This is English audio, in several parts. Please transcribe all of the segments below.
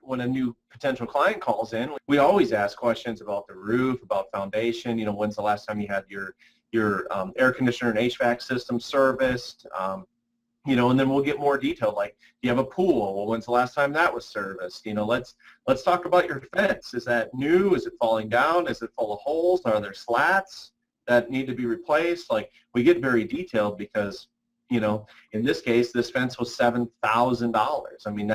when a new potential client calls in, we always ask questions about the roof, about foundation. When's the last time you had your air conditioner and HVAC system serviced? And then we'll get more detailed, like, do you have a pool? Well, when's the last time that was serviced? Let's talk about your fence. Is that new? Is it falling down? Is it full of holes? Are there slats that need to be replaced? Like, we get very detailed because, in this case, this fence was $7,000. I mean,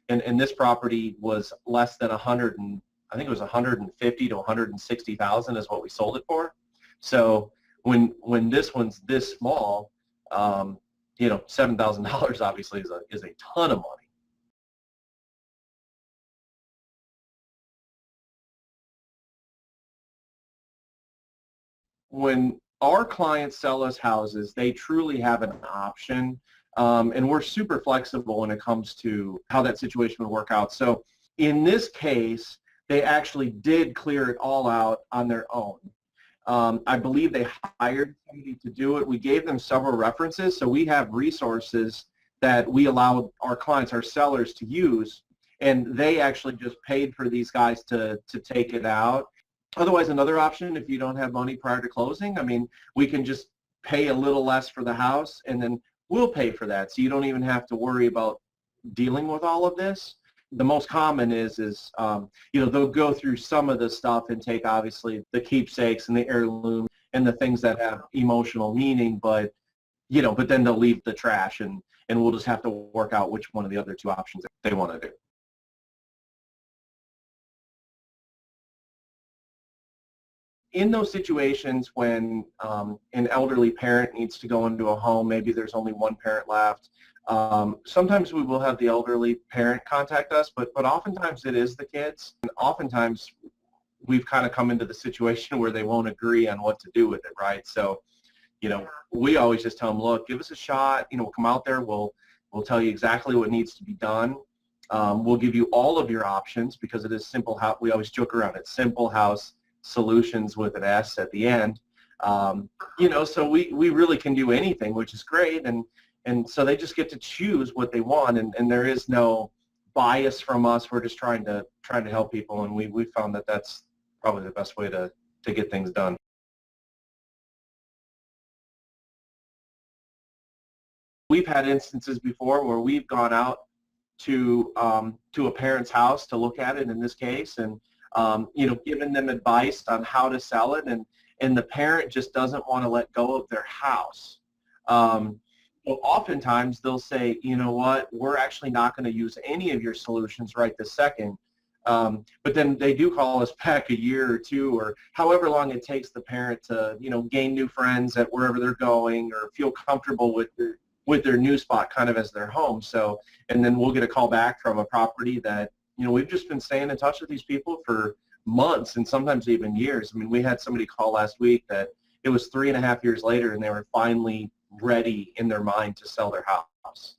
and this property was less than I think it was 150 to 160,000 is what we sold it for. So when this one's this small, $7,000 obviously is a ton of money. When our clients sell us houses, they truly have an option, and we're super flexible when it comes to how that situation would work out. So in this case, they actually did clear it all out on their own. I believe they hired somebody to do it. We gave them several references, so we have resources that we allow our clients, our sellers, to use, and they actually just paid for these guys to take it out. Otherwise, another option, if you don't have money prior to closing, I mean, we can just pay a little less for the house, and then we'll pay for that, so you don't even have to worry about dealing with all of this. The most common is they'll go through some of the stuff and take, obviously, the keepsakes and the heirloom and the things that have emotional meaning, but then they'll leave the trash, and we'll just have to work out which one of the other two options they want to do. In those situations when an elderly parent needs to go into a home, maybe there's only one parent left, sometimes we will have the elderly parent contact us, but oftentimes it is the kids. And oftentimes we've kind of come into the situation where they won't agree on what to do with it, right? So, we always just tell them, look, give us a shot. We'll come out there. We'll tell you exactly what needs to be done. We'll give you all of your options because it is simple house. We always joke around it, Simple House Solutions with an S at the end. So we really can do anything, which is great. And so they just get to choose what they want, and there is no bias from us. We're just trying to help people, and we found that that's probably the best way to get things done. We've had instances before where we've gone out to a parent's house to look at it in this case, and given them advice on how to sell it, and the parent just doesn't want to let go of their house. So oftentimes they'll say, you know what, we're actually not going to use any of your solutions right this second. But then they do call us back a year or two, or however long it takes the parent to, gain new friends at wherever they're going, or feel comfortable with their new spot kind of as their home. So, and then we'll get a call back from a property that, we've just been staying in touch with these people for months and sometimes even years. I mean, we had somebody call last week that it was 3.5 years later and they were finally ready in their mind to sell their house.